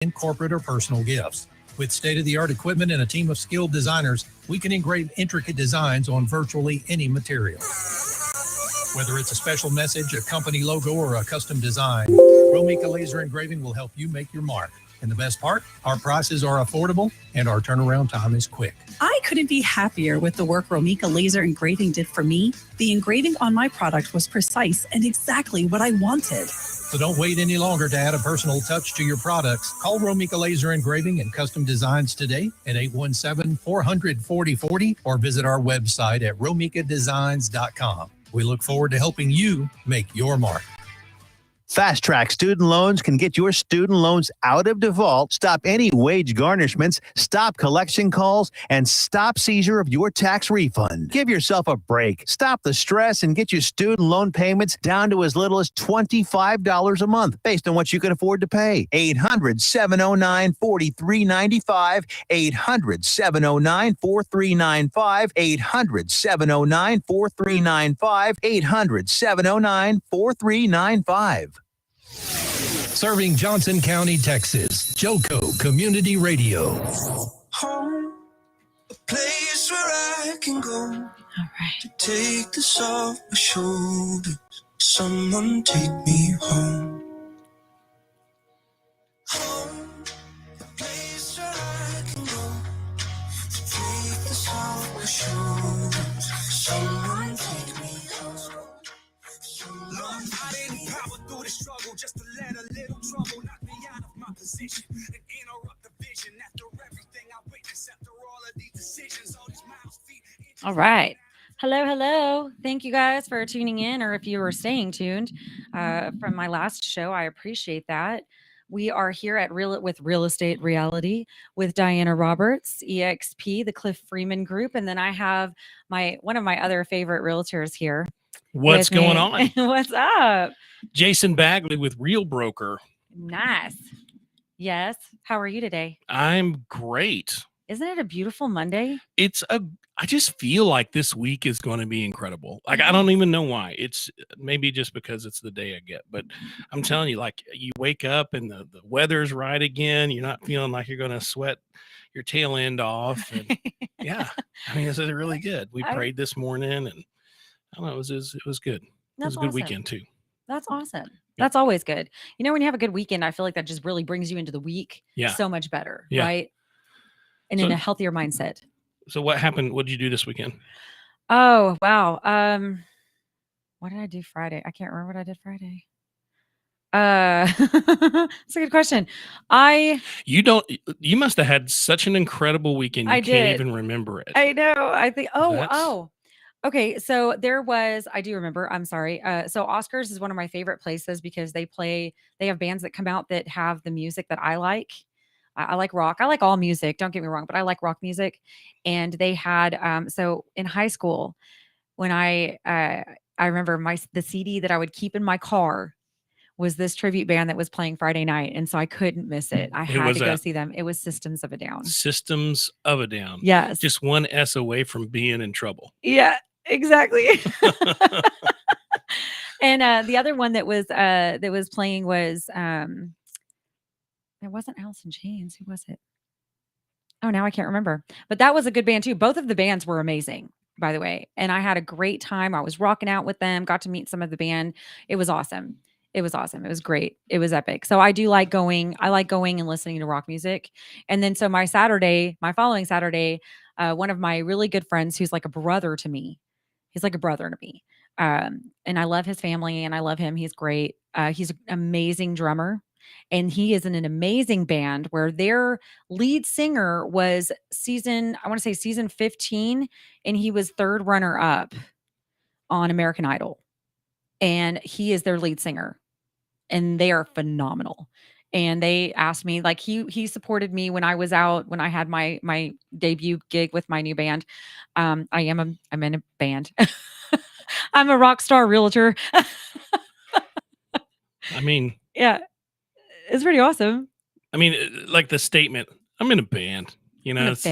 and corporate or personal gifts. With state-of-the-art equipment and a team of skilled designers, we can engrave intricate designs on virtually any material. Whether it's a special message, a company logo, or a custom design, Romika Laser Engraving will help you make your mark. And the best part, our prices are affordable and our turnaround time is quick. I couldn't be happier with the work Romika Laser Engraving did for me. The engraving on my product was precise and exactly what I wanted. So don't wait any longer to add a personal touch to your products. Call Romika Laser Engraving and Custom Designs today at 817-400-4040 or visit our website at romikadesigns.com. We look forward to helping you make your mark. Fast Track Student Loans can get your student loans out of default, stop any wage garnishments, stop collection calls, and stop seizure of your tax refund. Give yourself a break. Stop the stress and get your student loan payments down to as little as $25 a month based on what you can afford to pay. 800-709-4395, 800-709-4395, 800-709-4395, 800-709-4395. Serving Johnson County, Texas, Joco Community Radio. Home, a place where I can go. All right. To take this off my shoulders. Someone take me home. Home, a place where I can go. To take this off my shoulders. Someone take me home. Lord, I didn't power through the struggle just to let a little trouble knock me out of my position and interrupt the vision after everything I witnessed after all of these decisions, all these miles feet. All right. Hello. Thank you guys for tuning in, or if you were staying tuned from my last show, I appreciate that. We are here at with Real Estate Reality with Diana Roberts, EXP, the Cliff Freeman Group, and then I have one of my other favorite realtors here. What's going on? What's up? Jason Bagley with Real Broker. Nice. Yes. How are you today? I'm great. Isn't it a beautiful Monday? I just feel like this week is going to be incredible. Like, I don't even know why. It's maybe just because it's the day I get, but I'm telling you, like, you wake up and the weather's right again. You're not feeling like you're going to sweat your tail end off. And yeah, I mean, it's really good. We prayed this morning and I don't know, it was good. It was a good weekend too. That's awesome. That's always good. You know, when you have a good weekend, I feel like that just really brings you into the week so much better, right? And in a healthier mindset. So what happened? What did you do this weekend? Oh, wow. What did I do Friday? I can't remember what I did Friday. That's a good question. You must have had such an incredible weekend. You can't even remember it. I know. I think, okay. So I do remember, I'm sorry. So Oscars is one of my favorite places because they have bands that come out that have the music that I like. I like rock. I like all music. Don't get me wrong, but I like rock music. And they had, so in high school, when I remember the CD that I would keep in my car was this tribute band that was playing Friday night. And so I couldn't miss it. I had to go see them. It was Systems of a Down. Systems of a Down. Yes. Just one S away from being in trouble. Yeah, exactly. And the other one that was playing was, it wasn't Alice in Chains. Who was it? Oh, now I can't remember. But that was a good band too. Both of the bands were amazing, by the way. And I had a great time. I was rocking out with them, got to meet some of the band. It was awesome. It was great. It was epic. So I like going and listening to rock music. And then so my following Saturday, one of my really good friends who's like a brother to me. He's like a brother to me. And I love his family and I love him. He's great. He's an amazing drummer. And he is in an amazing band where their lead singer was season 15, and he was third runner up on American Idol. And he is their lead singer, and they are phenomenal. And they asked me, like, he supported me when I was out, when I had my debut gig with my new band. I'm in a band. I'm a rock star realtor. I mean, yeah. It's pretty awesome. I mean, like the statement, I'm in a band, you know, it's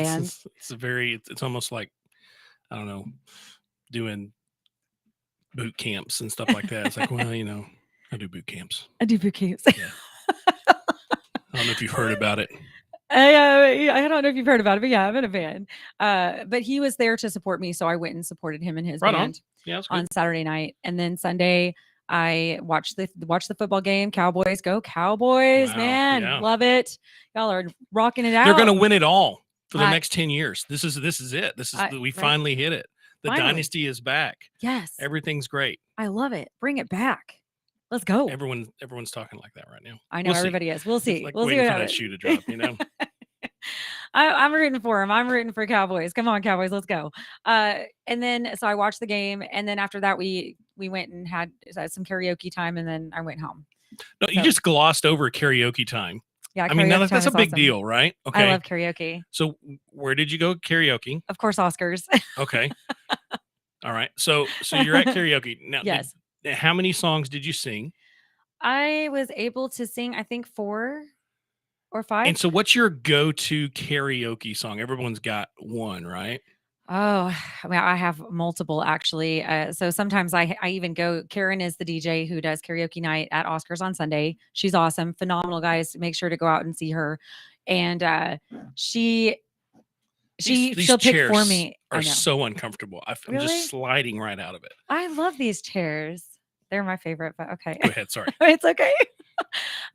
almost like, I don't know, doing boot camps and stuff like that. It's like, well, you know, I do boot camps. Yeah. don't know if you've heard about it. I don't know if you've heard about it, but yeah, I'm in a band. But he was there to support me, so I went and supported him in his Right on. band Yeah, that's good. on Saturday night, and then Sunday I watched the football game. Cowboys, go Cowboys, Wow, man, yeah. love it. Y'all are rocking it out. They're going to win it all for the I- next 10 years. This is it. We right. finally hit it. The Finally. dynasty is back. Yes, Everything's great. I love it. Bring it back. Let's go. Everyone's talking like that right now. I know We'll see. everybody is. We'll see. It's like we'll see waiting what for that happens. shoe to drop, you know. I'm rooting for him. I'm rooting for Cowboys. Come on, Cowboys, let's go. And then so I watched the game, and then after that we went and had some karaoke time, and then I went home. No, you So- just glossed over karaoke time. Yeah, I mean, now karaoke that's a time big is awesome. deal, right? Okay. I love karaoke. So where did you go karaoke? Of course, Oscars. Okay. All right. So you're at karaoke now. Yes. How many songs did you sing? I was able to sing, I think 4 or 5. And so what's your go-to karaoke song? Everyone's got one, right? Oh, well, I have multiple actually. So sometimes I even go. Karen is the DJ who does karaoke night at Oscars on Sunday. She's awesome, phenomenal, guys. Make sure to go out and see her. And she'll These pick chairs for me. I are know. so uncomfortable. I'm Really? just sliding right out of it. I love these chairs. They're my favorite. But okay, Go ahead. Sorry. it's okay.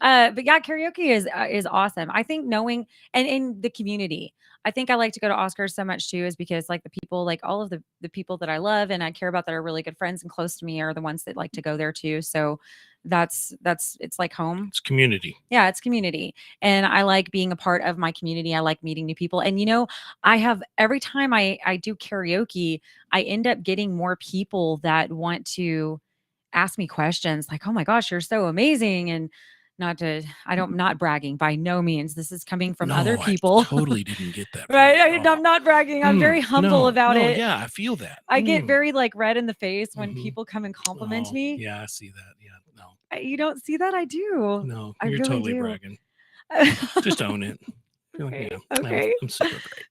But yeah, karaoke is awesome. I think knowing and in the community. I think I like to go to Oscars so much too, is because like the people, like all of the people that I love and I care about that are really good friends and close to me are the ones that like to go there too. So that's it's like home. It's community. Yeah, it's community. And I like being a part of my community. I like meeting new people. And I have every time I do karaoke, I end up getting more people that want to ask me questions like, "Oh my gosh, you're so amazing." And not bragging by no means. This is coming from other people. I totally didn't get that. Right. from you. I'm not bragging. I'm very humble about it. Yeah, I feel that. I get very like red in the face when Mhm. people come and compliment Oh, me. Yeah, I see that. Yeah, no, You don't see that? I do. no, I you're really totally do. bragging. Just own it. Feel like, Okay, yeah, okay. I'm super great.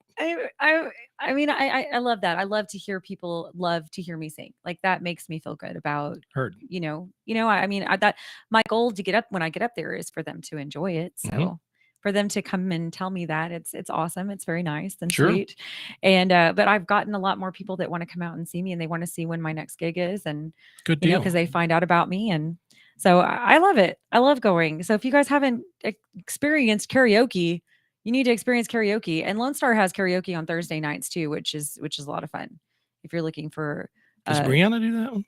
I mean, I love that. I love to hear people love to hear me sing. Like that makes me feel good about, Heard. I mean, that my goal to get up when I get up there is for them to enjoy it. So Mhm. for them to come and tell me that it's awesome. It's very nice and Sure. sweet. And, but I've gotten a lot more people that want to come out and see me and they want to see when my next gig is. And, Good deal. because they find out about me. And so I love it. I love going. So if you guys haven't experienced karaoke, you need to experience karaoke. And Lone Star has karaoke on Thursday nights too, which is a lot of fun. If you're looking for, Does Brianna do that one?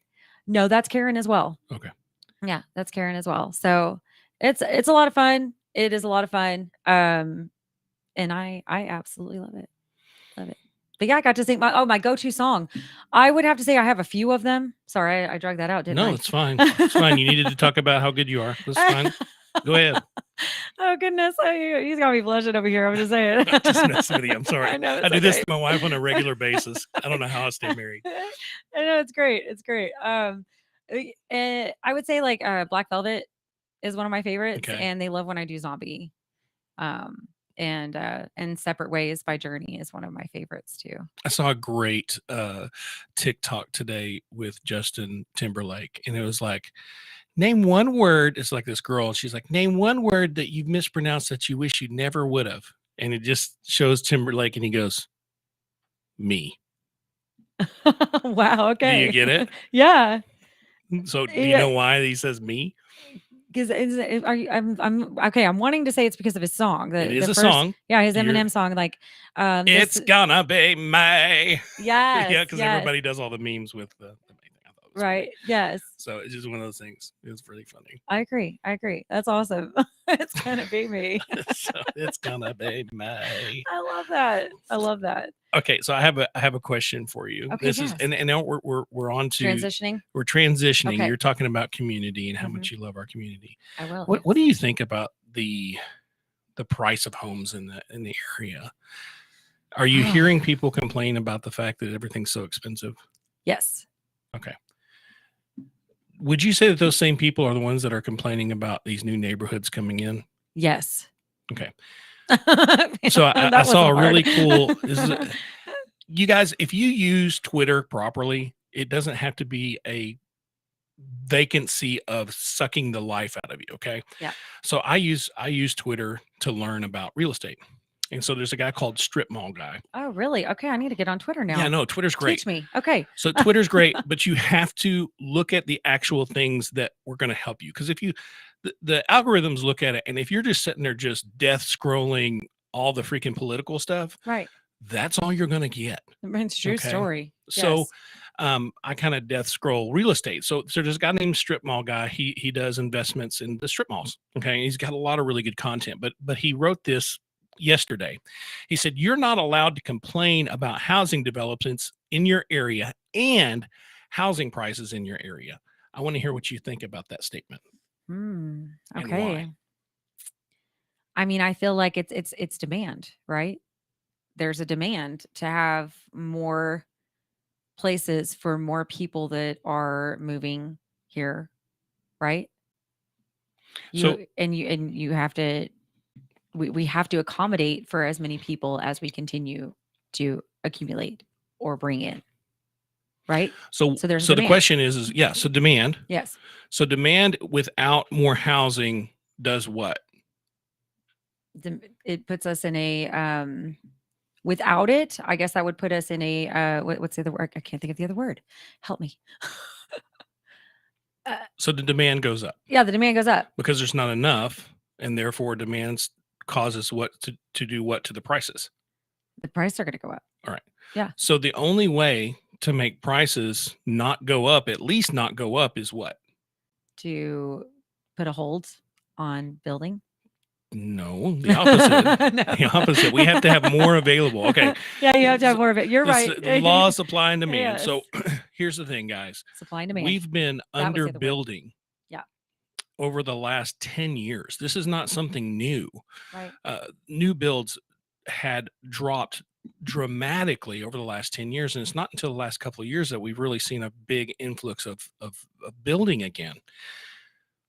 no, that's Karen as well. Okay. Yeah, that's Karen as well. So it's a lot of fun. It is a lot of fun. And I absolutely love it. Love it. But yeah, I got to sing my go-to song. I would have to say I have a few of them. Sorry, I dragged that out, didn't I? No, it's fine. It's fine. You needed to talk about how good you are. That's fine. Go ahead. Oh goodness, he's got me blushing over here. I'm just saying. I'm just messing with you. I'm sorry. I know, I it's do this okay. to my wife on a regular basis. I don't know how I stay married. I know it's great. It's great. I would say like Black Velvet is one of my favorites, Okay. and they love when I do Zombie. And Separate Ways by Journey is one of my favorites too. I saw a great TikTok today with Justin Timberlake, and it was like, name one word. It's like this girl, and she's like, name one word that you've mispronounced that you wish you never would have. And it just shows Timberlake, and he goes, me. Wow. Okay. Do you get it? Yeah. So do you Yeah. know why he says me? Because I'm okay. I'm wanting to say it's because of his song. It is the a first- song. Yeah, his You're- Eminem song. Like, It's gonna be me. yes, Yeah, because yes, everybody does all the memes with the main thing. I thought it was funny. right. Yes, So it's just one of those things. It was really funny. I agree. That's awesome. It's gonna be me. So it's gonna be me. I love that. I love that. Okay, so I have a question for you. Okay, This is yes. and now we're on to Transitioning. we're transitioning. Okay. You're talking about community and how Mhm. much you love our community. I will. What do you think about the price of homes in the area? Are you hearing people complain about the fact that everything's so expensive? Yes. Okay. Would you say that those same people are the ones that are complaining about these new neighborhoods coming in? Yes. Okay. So I That saw a wasn't really hard. cool. You guys, if you use Twitter properly, it doesn't have to be a vacancy of sucking the life out of you. Okay. Yeah. So I use Twitter to learn about real estate. And so there's a guy called Strip Mall Guy. Oh, really? Okay. I need to get on Twitter now. Yeah, no, Twitter's great. Teach me. Okay. So Twitter's great, but you have to look at the actual things that were going to help you. Because if you, the algorithms look at it, and if you're just sitting there just death scrolling all the freaking political stuff, Right. that's all you're going to get. It's a true Okay. story. So Yes. I kind of death scroll real estate. So there's a guy named Strip Mall Guy. He does investments in the strip malls. Okay. He's got a lot of really good content, but he wrote this yesterday. He said, you're not allowed to complain about housing developments in your area and housing prices in your area. I want to hear what you think about that statement. And Okay. why. I mean, I feel like it's demand, right? There's a demand to have more places for more people that are moving here, right? So- You have to we have to accommodate for as many people as we continue to accumulate or bring in. Right? So there's the demand. question is yeah, so demand. Yes. So demand without more housing does what? It puts us in a without it, I guess that would put us in a what's the other word? I can't think of the other word. Help me. So the demand goes up Yeah, the demand goes up. because there's not enough, and therefore demands causes what to do what to the prices. The prices are going to go up. All right. Yeah. So the only way to make prices not go up, at least not go up, is what? To put a hold on building. No, the opposite. No. The opposite. We have to have more available. Okay. Yeah, you have to have more of it. You're This right. law of supply and demand. Yes. So here's the thing, guys. Supply and demand. We've been That was the other word. underbuilding. Yeah. Over the last 10 years. This is not something new. Right. New builds had dropped dramatically over the last 10 years. And it's not until the last couple of years that we've really seen a big influx of building again.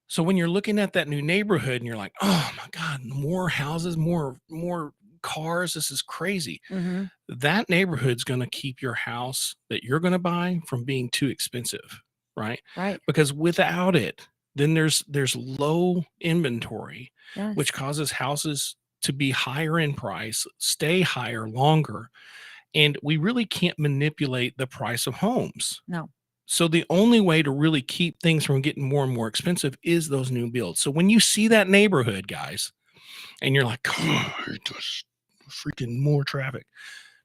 So when you're looking at that new neighborhood and you're like, oh my God, more houses, more cars, this is crazy. Mhm. That neighborhood's going to keep your house that you're going to buy from being too expensive, right? Right. Because without it, then there's low inventory, Yes. which causes houses to be higher in price, stay higher longer, and we really can't manipulate the price of homes. No. So the only way to really keep things from getting more and more expensive is those new builds. So when you see that neighborhood, guys, and you're like, oh, just freaking more traffic,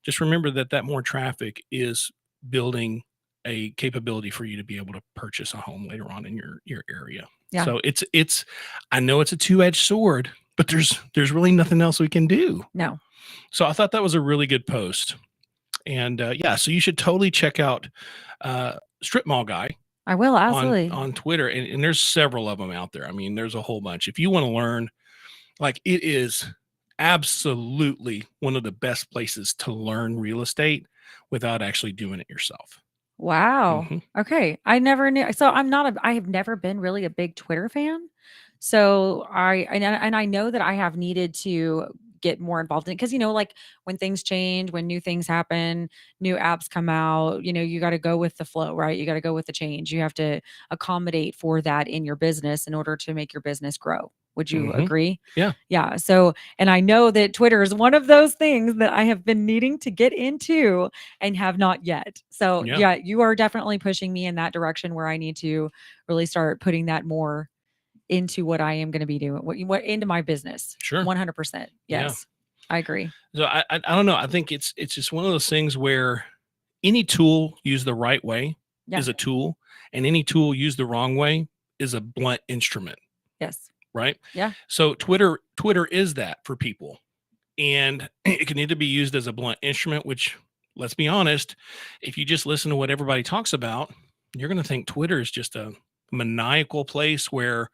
just remember that more traffic is building a capability for you to be able to purchase a home later on in your area. Yeah. So it's I know it's a two-edged sword, but there's really nothing else we can do. No. So I thought that was a really good post. And yeah, so you should totally check out Strip Mall Guy I will absolutely. on Twitter. And there's several of them out there. I mean, there's a whole bunch. If you want to learn, like, it is absolutely one of the best places to learn real estate without actually doing it yourself. Wow. Mhm. Okay. I never knew. So I have never been really a big Twitter fan. So I know that I have needed to get more involved in it because, like when things change, when new things happen, new apps come out, you got to go with the flow, right? You got to go with the change. You have to accommodate for that in your business in order to make your business grow. Would you Mhm. agree? Yeah. Yeah. So, and I know that Twitter is one of those things that I have been needing to get into and have not yet. So, Yeah. yeah, you are definitely pushing me in that direction where I need to really start putting that more into what I am going to be doing, what into my business. Sure. 100%. Yeah. Yes. I agree. So I don't know. I think it's just one of those things where any tool used the right way Yeah. is a tool, and any tool used the wrong way is a blunt instrument. Yes. Right? Yeah. So Twitter is that for people. And it can either be used as a blunt instrument, which, let's be honest, if you just listen to what everybody talks about, you're going to think Twitter is just a maniacal place where,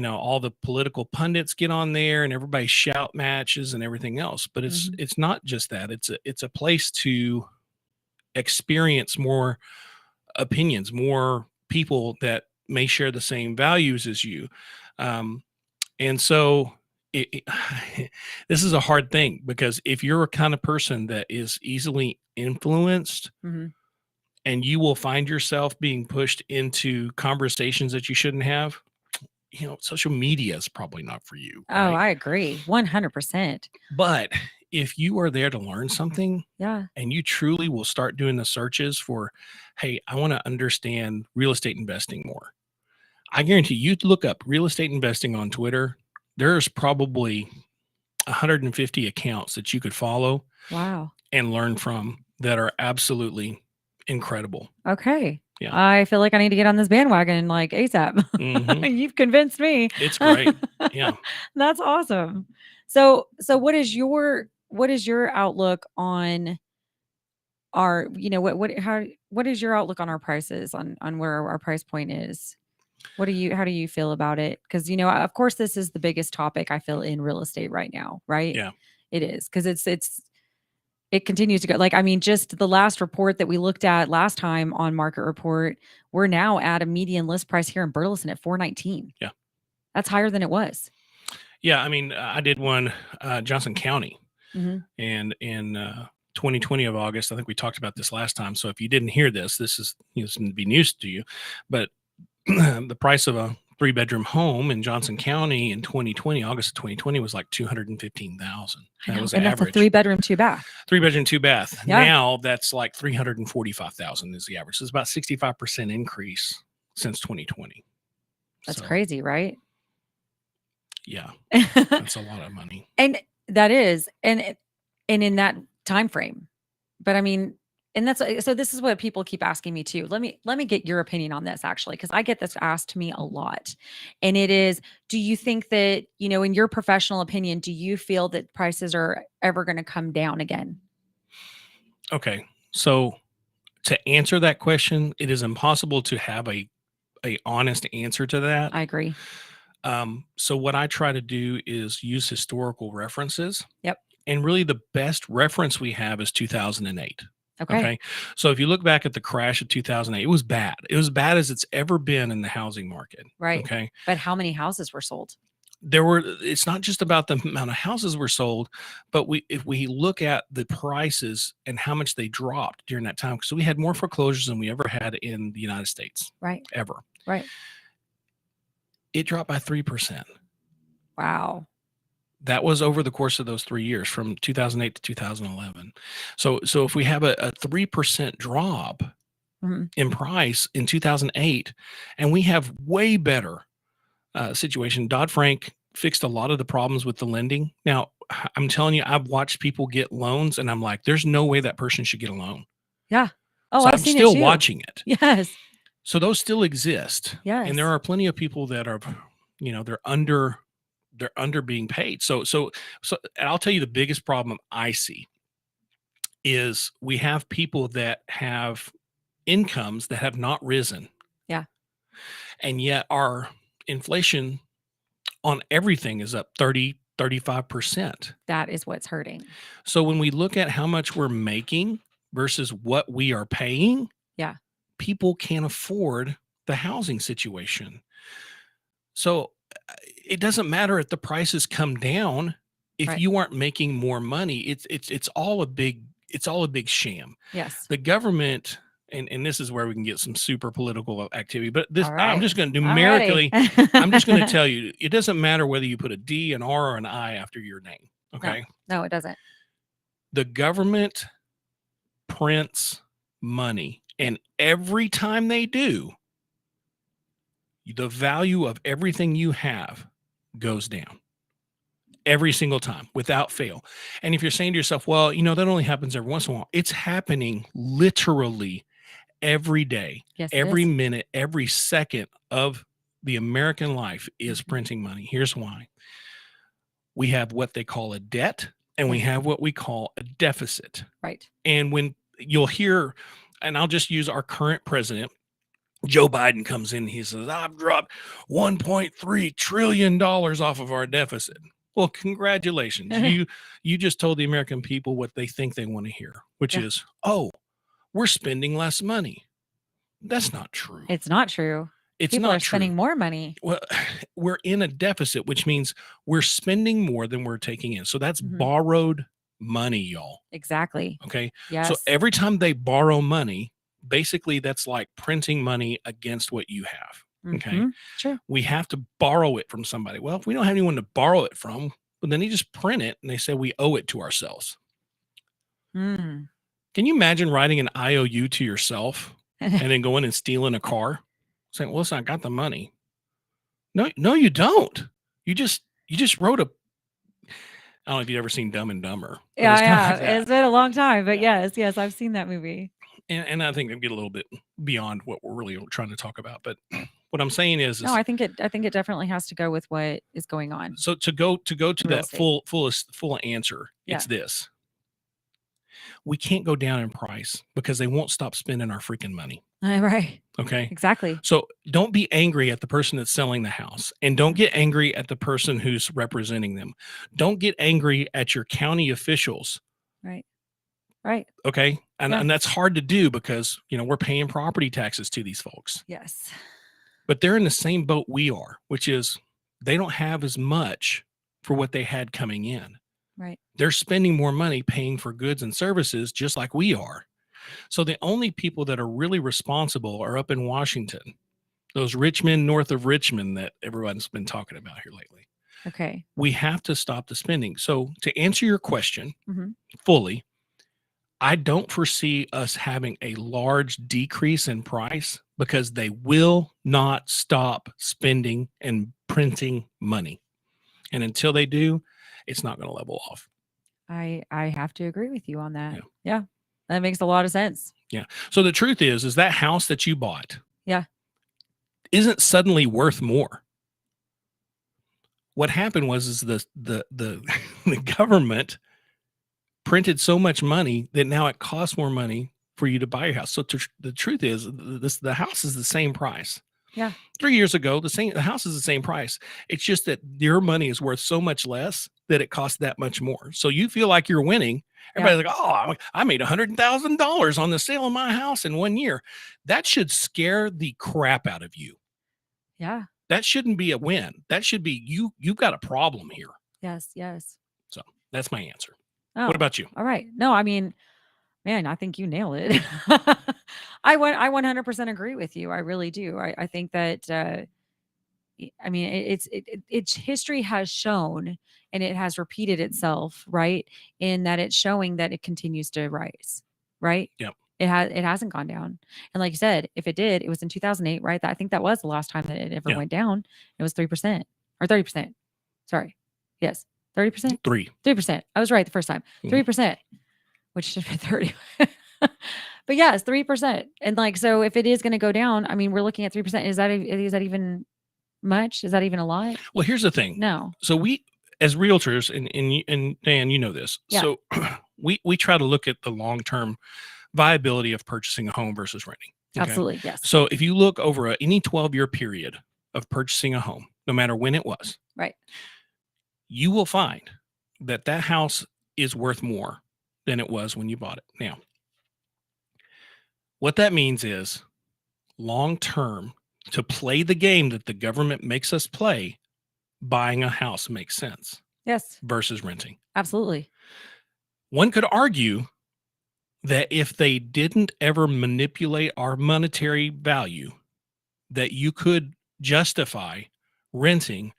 all the political pundits get on there and everybody shout matches and everything else. But it's not just that. It's a place to experience more opinions, more people that may share the same values as you. And so this is a hard thing because if you're a kind of person that is easily influenced, Mhm. and you will find yourself being pushed into conversations that you shouldn't have, social media is probably not for you. Oh, Right? I agree. 100%. But if you are there to learn something, Yeah. and you truly will start doing the searches for, hey, I want to understand real estate investing more. I guarantee you look up real estate investing on Twitter, there's probably 150 accounts that you could follow Wow. and learn from that are absolutely incredible. Okay. Yeah. I feel like I need to get on this bandwagon like ASAP. Mhm. You've convinced me. It's great. Yeah. That's awesome. So what is your outlook on our, what is your outlook on our prices, on where our price point is? How do you feel about it? Because, of course, this is the biggest topic I feel in real estate right now, right? Yeah. It is, because it continues to go. Like, I mean, just the last report that we looked at last time on Market Report, we're now at a median list price here in Burleson at $419. Yeah. That's higher than it was. Yeah. I mean, I did one, Johnson County, Mhm. and in 2020 of August. I think we talked about this last time. So if you didn't hear this, this is this can be news to you. But the price of a 3-bedroom home in Johnson County in 2020, August of 2020, was like $215,000. That was And that's a average. 3-bedroom, 2-bath. 3-bedroom, 2-bath. Yeah. Now that's like $345,000 is the average. So it's about 65% increase since 2020. That's So, crazy, right? Yeah, that's a lot of money. And that is, and in that time frame. But I mean, and that's, so this is what people keep asking me too. Let me get your opinion on this, actually, because I get this asked to me a lot. And it is, do you think that, in your professional opinion, do you feel that prices are ever going to come down again? Okay. So to answer that question, it is impossible to have a honest answer to that. I agree. So what I try to do is use historical references. Yep. And really the best reference we have is 2008. Okay. So if you look back at the crash of 2008, it was bad. It was bad as it's ever been in the housing market. Right. Okay. But how many houses were sold? It's not just about the amount of houses were sold, but if we look at the prices and how much they dropped during that time, because we had more foreclosures than we ever had in the United States. Right. Ever. Right. It dropped by 3%. Wow. That was over the course of those 3 years, from 2008 to 2011. So if we have a 3% drop Mhm. in price in 2008, and we have way better situation. Dodd-Frank fixed a lot of the problems with the lending. Now, I'm telling you, I've watched people get loans, and I'm like, there's no way that person should get a loan. Yeah. Oh, So I've I'm seen still it too. watching it. Yes. So those still exist. Yes. And there are plenty of people that are, they're under being paid. So and I'll tell you the biggest problem I see is we have people that have incomes that have not risen. Yeah. And yet our inflation on everything is up 35%. That is what's hurting. So when we look at how much we're making versus what we are paying, Yeah. people can't afford the housing situation. So it doesn't matter if the prices come down if Right. you aren't making more money. It's all a big sham. Yes. The government, and this is where we can get some super political activity, but this All right. I'm just going to I'm numerically ready. I'm just going to tell you, it doesn't matter whether you put a D, an R, or an I after your name. Okay. No, it doesn't. The government prints money, and every time they do, the value of everything you have goes down every single time without fail. And if you're saying to yourself, well, that only happens every once in a while, it's happening literally every day, Yes, it every is. minute, every second of the American life is Mm-hmm. printing money. Here's why. We have what they call a debt, and we Yes. have what we call a deficit. Right. And when you'll hear, and I'll just use our current president, Joe Biden comes in, he says, I've dropped $1.3 trillion off of our deficit. Well, congratulations. You just told the American people what they think they want to hear, which Yeah. is, oh, we're spending less money. That's not true. It's not true. It's People not are spending true. more money. Well, we're in a deficit, which means we're spending more than we're taking in. So that's Mhm. borrowed money, y'all. Exactly. Okay. Yes. So every time they borrow money, basically that's like printing money against what you have. Okay. Mhm. Sure. We have to borrow it from somebody. Well, if we don't have anyone to borrow it from, well, then they just print it and they say we owe it to ourselves. Mm. Can you imagine writing an IOU to yourself and then going and stealing a car? Saying, well, listen, I got the money. No, you don't. You just wrote a, I don't know if you've ever seen Dumb and Dumber. But Yeah, it's kinda yeah. like that. It's been a long time, but Yeah. yes, I've seen that movie. And I think they get a little bit beyond what we're really trying to talk about. But what I'm saying is No, I think it definitely has to go with what is going on. so to go to Real that estate. full answer, it's Yeah. this. We can't go down in price because they won't stop spending our freaking money. Right. Okay. Exactly. So don't be angry at the person that's selling the house, and don't get angry at the person who's representing them. Don't get angry at your county officials. Right. Right. Okay. And, Yeah. and that's hard to do because, we're paying property taxes to these folks, Yes. but they're in the same boat we are, which is they don't have as much for what they had coming in. Right. They're spending more money paying for goods and services just like we are. So the only people that are really responsible are up in Washington, those rich men north of Richmond that everyone's been talking about here lately. Okay. We have to stop the spending. So to answer your question Mhm. fully, I don't foresee us having a large decrease in price because they will not stop spending and printing money. And until they do, it's not going to level off. I have to agree with you on that. Yeah. Yeah. That makes a lot of sense. Yeah. So the truth is that house that you bought Yeah. isn't suddenly worth more. What happened was the the government printed so much money that now it costs more money for you to buy your house. So the truth is the house is the same price. Yeah. 3 years ago, the house is the same price. It's just that your money is worth so much less that it costs that much more. So you feel like you're winning. Everybody's like, oh, I made $100,000 on the sale of my house in 1 year. That should scare the crap out of you. Yeah. That shouldn't be a win. That should be you've got a problem here. Yes. Yes. So that's my answer. Oh, What about you? all right. No, I mean, man, I think you nailed it. I 100% agree with you. I really do. I think that I mean, it's history has shown and it has repeated itself, right? In that it's showing that it continues to rise, right? Yep. It hasn't gone down. And like you said, if it did, it was in 2008, right? I think that was the last time that it ever Yeah. went down. It was 3% or 30%. Sorry. Yes. 30%? 3%. I was right the first time. Mhm. 3%, which should be 30. But yes, 3%. And like, so if it is going to go down, I mean, we're looking at 3%. Is that even much? Is that even a lot? Well, here's the thing. No. So we, as realtors, and Dan, you know this. Yeah. So we try to look at the long-term viability of purchasing a home versus renting. Okay? Absolutely. Yes. So if you look over any 12-year period of purchasing a home, no matter when it was, Right. you will find that house is worth more than it was when you bought it. Now, what that means is long-term, to play the game that the government makes us play, buying a house makes sense Yes. versus renting. Absolutely. One could argue that if they didn't ever manipulate our monetary value, that you could justify renting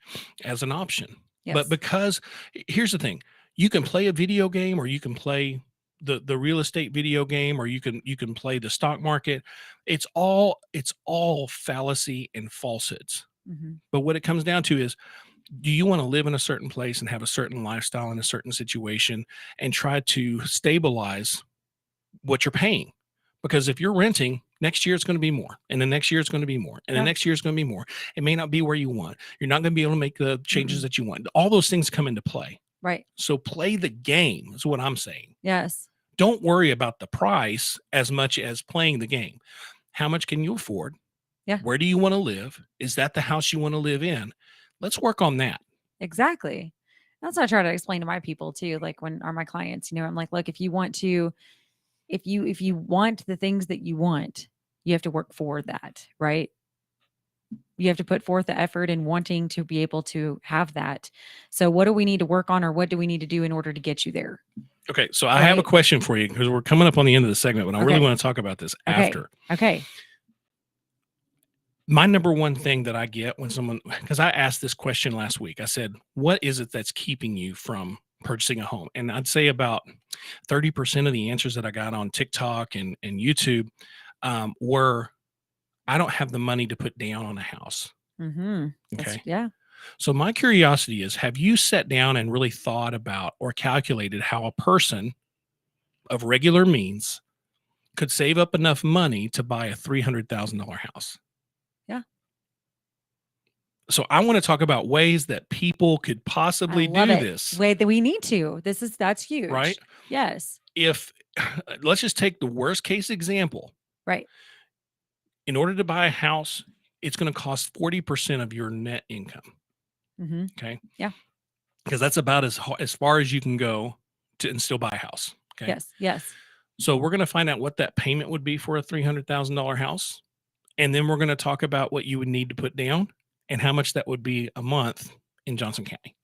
as an option. Yes. But because here's the thing, you can play a video game, or you can play the real estate video game, or you can play the stock market. It's all fallacy and falsehoods. Mhm. But what it comes down to is, do you want to live in a certain place and have a certain lifestyle in a certain situation and try to stabilize what you're paying? Because if you're renting, next year it's going to be more, and the next year it's going to be more, and the Yeah. next year it's going to be more. It may not be where you want. You're not going to be able to make the changes that you want. All those things come into play. Right. So play the game is what I'm saying. Yes. Don't worry about the price as much as playing the game. How much can you afford? Yeah. Where do you want to live? Is that the house you want to live in? Let's work on that. Exactly. That's what I try to explain to my people too. Like when are my clients, I'm like, look, if you want the things that you want, you have to work for that, right? You have to put forth the effort in wanting to be able to have that. So what do we need to work on, or what do we need to do in order to get you there? Okay, so I have a Right. question for you because we're coming up on the end of the segment, but I really Okay. want to talk about this Okay. after. Okay. My number one thing that I get when someone, because I asked this question last week, I said, what is it that's keeping you from purchasing a home? And I'd say about 30% of the answers that I got on TikTok and YouTube were, I don't have the money to put down on a house. Mm-hmm. Okay. Yeah. So my curiosity is, have you sat down and really thought about or calculated how a person of regular means could save up enough money to buy a $300,000 house? Yeah. So I want to talk about ways that people could I possibly love do it. this, Wait, that we need to. That's huge. right? Yes. If let's just take the worst case example. Right. In order to buy a house, it's going to cost 40% of your net income. Mm-hmm. Okay. Yeah. Because that's about as far as you can go to and still buy a house. Okay. Yes. Yes. So we're going to find out what that payment would be for a $300,000 house. And then we're going to talk about what you would need to put down and how much that would be a month in Johnson County.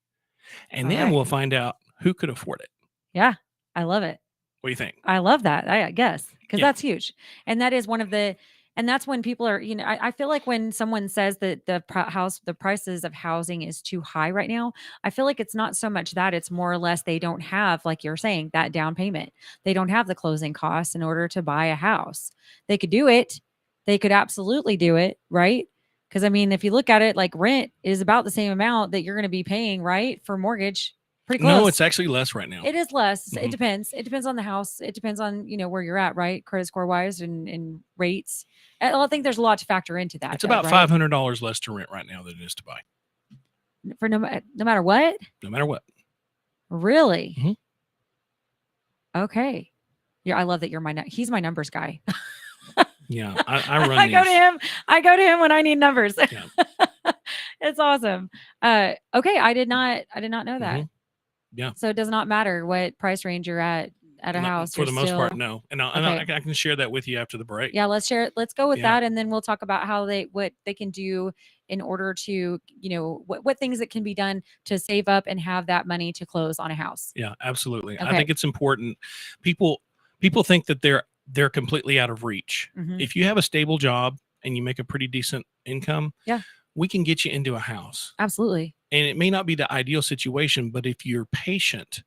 And All then right. we'll find out who could afford it. Yeah. I love it. What do you think? I love that. I guess because Yeah. that's huge, and that is one of the, and that's when people are, I feel like when someone says that the prices of housing is too high right now, I feel like it's not so much that, it's more or less they don't have, like you're saying, that down payment. They don't have the closing costs in order to buy a house. They could do it. They could absolutely do it, right? Because I mean, if you look at it, like rent is about the same amount that you're going to be paying, right, for mortgage. Pretty close. No, it's actually less right now. It is less. Mhm. It depends. It depends on the house. It depends on, where you're at, right? Credit score wise and rates. I think there's a lot to factor into that. It's though, about right? $500 less to rent right now than it is to buy, For no matter what. no matter what. Really? Mhm. Okay. Yeah, I love that he's my numbers guy. Yeah, I run I these. go to him. I go to him when I need numbers. Yeah. It's awesome. Okay, I did not know that. Mhm. Yeah. So it does not matter what price range you're at a house. For the most part, still- no. And Okay. I can share that with you after the break. Yeah, let's share it. Let's go with Yeah. that, and then we'll talk about what they can do in order to, what things that can be done to save up and have that money to close on a house. Yeah, absolutely. I Okay. think it's important. People think that they're completely out of reach. Mhm. If you have a stable job and you make a pretty decent income, Yeah. we can get you into a house. Absolutely. And it may not be the ideal situation, but if you're patient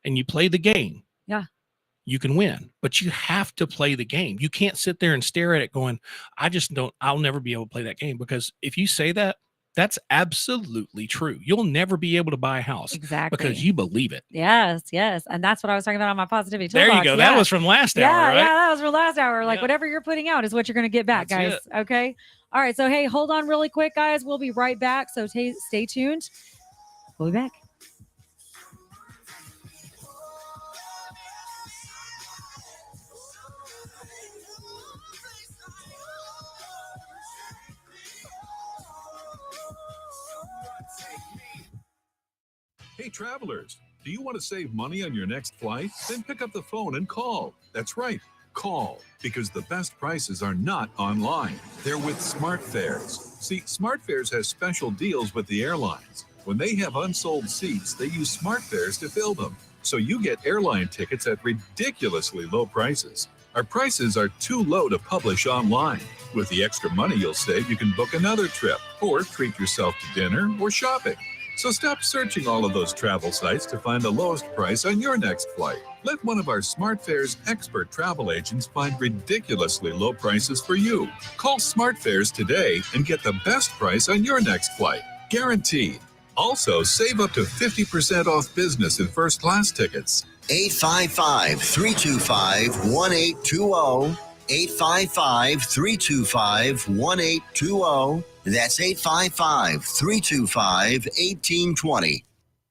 and you play the game, Yeah. you can win. But you have to play the game. You can't sit there and stare at it going, I'll never be able to play that game. Because if you say that, that's absolutely true. You'll never be able to buy a house Exactly. because you believe it. Yes, and that's what I was talking about on my positivity. There you Toolbox. go. Yeah. That was from last hour, Yeah, right? yeah, that was for last hour. Like Yeah. whatever you're putting out is what you're going to get back, That's guys. Okay. All right. So hey, hold on really quick, guys. We'll be right back. So stay tuned. We'll be back. Hey, travelers, do you want to save money on your next flight? Then pick up the phone and call. That's right, call, because the best prices are not online. They're with SmartFares. See, SmartFares has special deals with the airlines. When they have unsold seats, they use SmartFares to fill them. So you get airline tickets at ridiculously low prices. Our prices are too low to publish online. With the extra money you'll save, you can book another trip or treat yourself to dinner or shopping. So stop searching all of those travel sites to find the lowest price on your next flight. Let one of our SmartFares expert travel agents find ridiculously low prices for you. Call SmartFares today and get the best price on your next flight. Guaranteed. Also, save up to 50% off business and first class tickets. 855-325-1820. 855-325-1820. That's 855-325-1820.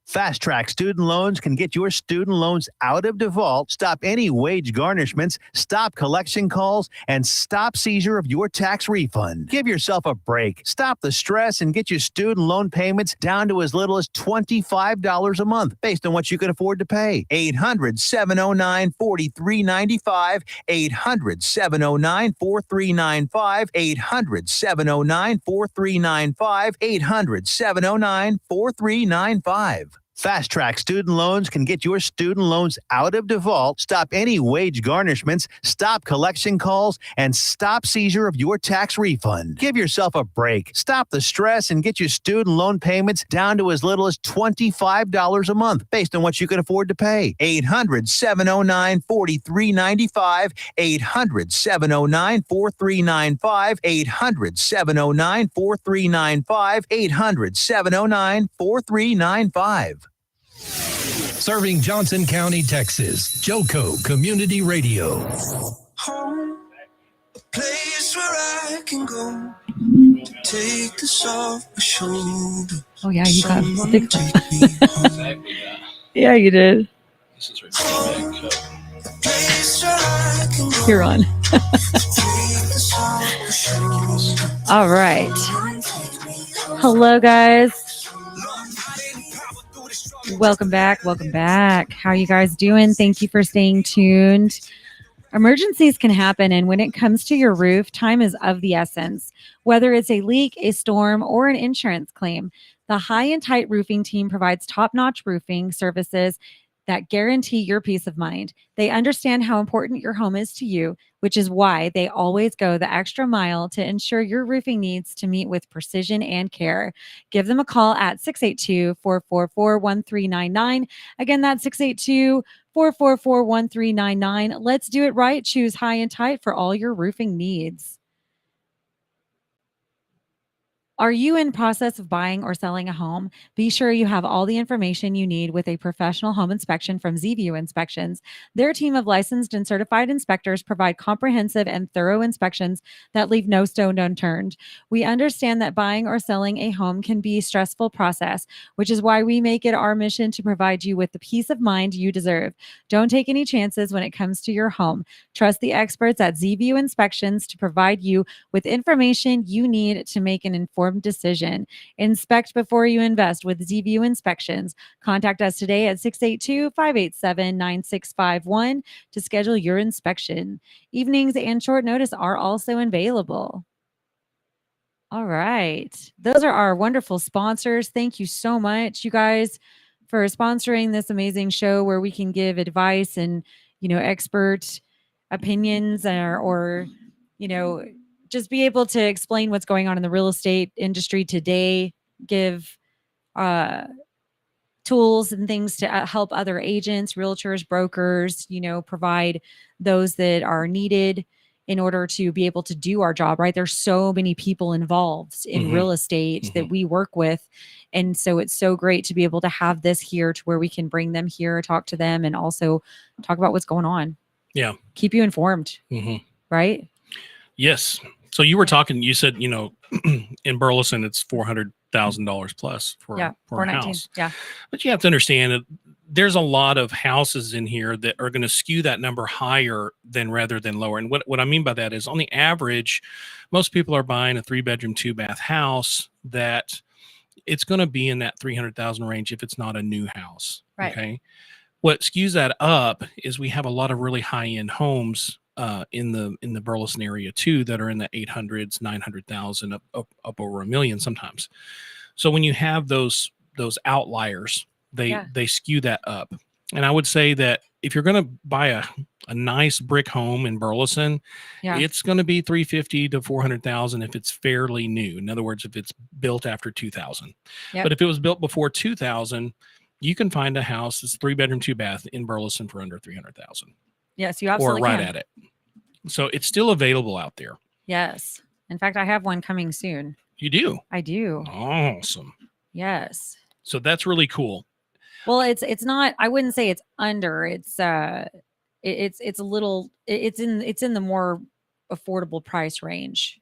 Fast Track Student Loans can get your student loans out of default, stop any wage garnishments, stop collection calls, and stop seizure of your tax refund. Give yourself a break. Stop the stress and get your student loan payments down to as little as $25 a month based on what you can afford to pay. 800-709-4395. 800-709-4395. 800-709-4395. 800-709-4395. Fast Track Student Loans can get your student loans out of default, stop any wage garnishments, stop collection calls, and stop seizure of your tax refund. Give yourself a break. Stop the stress and get your student loan payments down to as little as $25 a month based on what you can afford to pay. 800-709-4395. 800-709-4395. 800-709-4395. 800-709-4395. Serving Johnson County, Texas. Joco Community Radio. Home, a place where I can go. Take this off my shoulder. Oh yeah, you got Someone big take me home. Exactly. Yeah. Yeah, you did. This is right. Place where I can go. You're on. Take this off my shoulder. All right. Someone take me home. Hello, guys. Welcome back. Welcome back. How are you guys doing? Thank you for staying tuned. Emergencies can happen, and when it comes to your roof, time is of the essence. Whether it's a leak, a storm, or an insurance claim, the High and Tight Roofing team provides top-notch roofing services that guarantee your peace of mind. They understand how important your home is to you, which is why they always go the extra mile to ensure your roofing needs to meet with precision and care. Give them a call at 682-444-1399. Again, that's 682-444-1399. Let's do it right. Choose High and Tight for all your roofing needs. Are you in process of buying or selling a home? Be sure you have all the information you need with a professional home inspection from ZView Inspections. Their team of licensed and certified inspectors provide comprehensive and thorough inspections that leave no stone unturned. We understand that buying or selling a home can be a stressful process, which is why we make it our mission to provide you with the peace of mind you deserve. Don't take any chances when it comes to your home. Trust the experts at ZView Inspections to provide you with information you need to make an informed decision. Inspect before you invest with ZView Inspections. Contact us today at 682-587-9651 to schedule your inspection. Evenings and short notice are also available. All right. Those are our wonderful sponsors. Thank you so much, you guys, for sponsoring this amazing show where we can give advice and, expert opinions or just be able to explain what's going on in the real estate industry today, give tools and things to help other agents, realtors, brokers, provide those that are needed in order to be able to do our job, right? There's so many people involved in real estate that we work with. And so it's so great to be able to have this here to where we can bring them here, talk to them, and also talk about what's going on. Yeah. Keep you informed, right? Yes. So you were talking, you said, in Burleson, it's $400,000 plus for a house. Yeah. But you have to understand that there's a lot of houses in here that are going to skew that number higher rather than lower. And what I mean by that is, on the average, most people are buying a 3-bedroom, 2-bath house that it's going to be in that 300,000 range if it's not a new house. Right. Okay. What skews that up is we have a lot of really high-end homes in the Burleson area too that are in the 800s, 900,000 up over $1 million sometimes. So when you have those outliers, they skew that up. And I would say that if you're going to buy a nice brick home in Burleson, it's going to be 350 to 400,000 if it's fairly new. In other words, if it's built after 2000. But if it was built before 2000, you can find a house that's 3-bedroom, 2-bath in Burleson for under 300,000. Yes, you absolutely or right can. at it. So it's still available out there. Yes. In fact, I have one coming soon. You do? I do. Awesome. Yes. So that's really cool. Well, it's not, I wouldn't say it's under, it's a little, it's in the more affordable price range.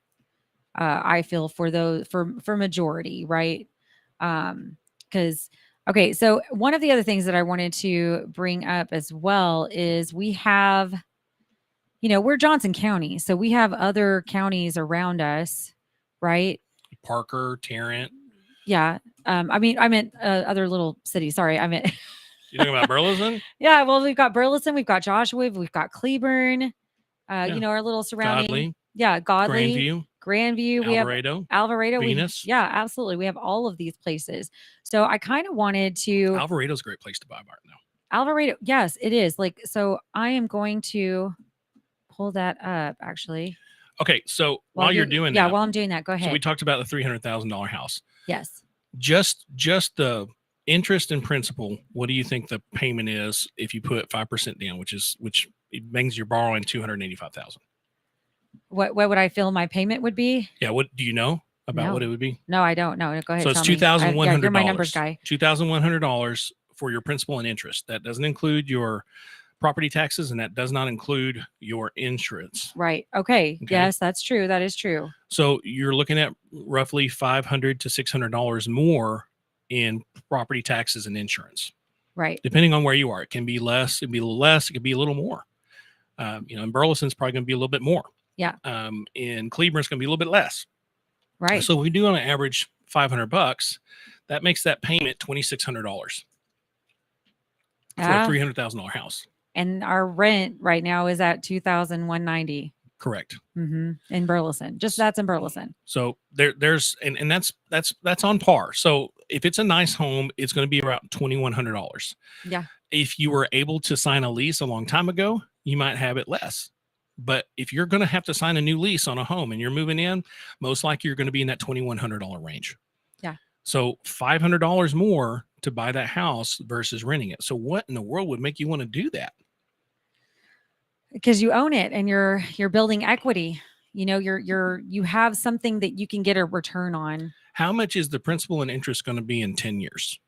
I feel for those, for majority, right? Because okay, so one of the other things that I wanted to bring up as well is we have, we're Johnson County, so we have other counties around us, right? Parker, Tarrant. Yeah. I meant other little cities. Sorry, I meant. You talking about Burleson? Yeah. Well, we've got Burleson, we've got Joshua, we've got Cleburne. Our little surrounding. Godly. Yeah, Godly, Grandview, we have Alvarado, Alvarado. Venus. Yeah, absolutely. We have all of these places. So I kind of wanted to Alvarado's a great place to buy right now. Alvarado. Yes, it is. Like, so I am going to pull that up actually. Okay, so while you're doing that, while I'm doing that, go ahead. so we talked about the $300,000 house. Yes. Just the interest and principal. What do you think the payment is if you put 5% down, which it brings your borrowing $285,000? What would I feel my payment would be? Yeah. What do you know about No. what it would be? No, I don't know. Go ahead. So it's tell me. $2,100. You're my numbers guy. $2,100 for your principal and interest. That doesn't include your property taxes, and that does not include your insurance. Right. Okay. Yes, that's true. That is true. So you're looking at roughly $500 to $600 more in property taxes and insurance. Right. Depending on where you are, it can be less. It can be a little less. It could be a little more. In Burleson's probably going to be a little bit more. Yeah. In Cleveland, it's going to be a little bit less. Right. So if we do on an average $500, that makes that payment $2,600 for a $300,000 house. And our rent right now is at $2,190. Correct. In Burleson. Just that's in Burleson. So there's and that's on par. So if it's a nice home, it's going to be around $2,100. Yeah. If you were able to sign a lease a long time ago, you might have it less. But if you're going to have to sign a new lease on a home and you're moving in, most likely you're going to be in that $2,100 range. Yeah. So $500 more to buy that house versus renting it. So what in the world would make you want to do that? Because you own it and you're building equity. You have something that you can get a return on. How much is the principal and interest going to be in 10 years?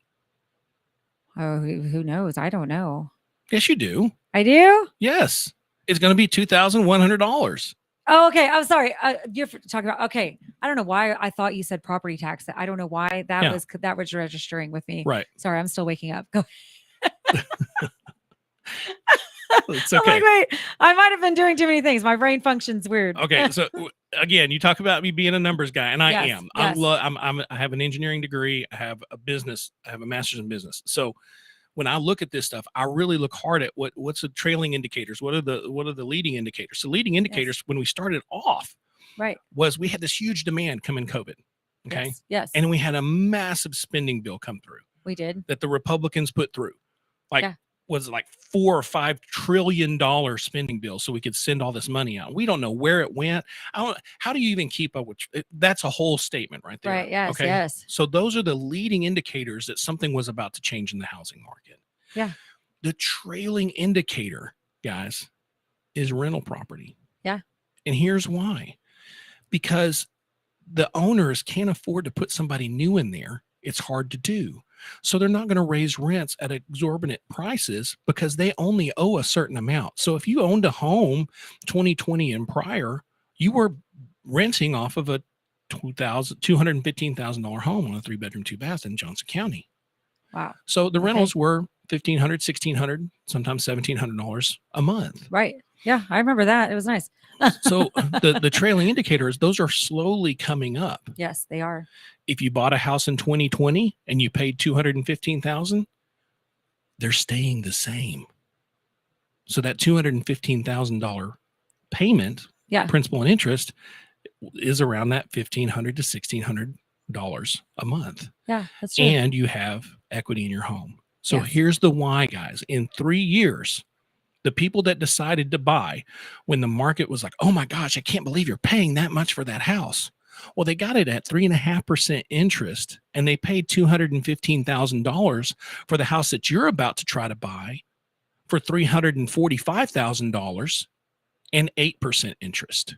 Oh, who knows? I don't know. Yes, you do. I do? Yes. It's going to be $2,100. Oh, okay. I'm sorry. You're talking about, okay. I don't know why I thought you said property tax. I don't know why that was registering with me. Right. Sorry. I'm still waking up. Go. It's okay. I'm like, wait, I might have been doing too many things. My brain functions weird. Okay. So again, you talk about me being a numbers guy, and I Yes, am. yes. I have an engineering degree. I have a business. I have a master's in business. So when I look at this stuff, I really look hard at what's the trailing indicators. What are the leading indicators? So leading indicators, when we started off, right, was we had this huge demand come in COVID. Okay. Yes. And we had a massive spending bill come through. We did. That the Republicans put through. Was it like $4 or $5 trillion spending bill so we could send all this money out? We don't know where it went. How do you even keep up with that's a whole statement right there. Right. Yes. Okay? Yes. So those are the leading indicators that something was about to change in the housing market. Yeah. The trailing indicator, guys, is rental property. Yeah. And here's why. Because the owners can't afford to put somebody new in there. It's hard to do. So they're not going to raise rents at exorbitant prices because they only owe a certain amount. So if you owned a home 2020 and prior, you were renting off of a $215,000 home on a 3-bedroom, 2-bath in Johnson County. Wow. So the rentals were $1,500, $1,600, sometimes $1,700 a month. Right. Yeah, I remember that. It was nice. So the trailing indicators, those are slowly coming up. Yes, they are. If you bought a house in 2020 and you paid $215,000, they're staying the same. So that $215,000 payment, principal and interest, is around that $1,500 to $1,600 a month. Yeah, that's true. And you have equity in your home. So here's the why, guys. In 3 years, the people that decided to buy when the market was like, oh my gosh, I can't believe you're paying that much for that house. Well, they got it at 3.5% interest, and they paid $215,000 for the house that you're about to try to buy for $345,000 and 8% interest.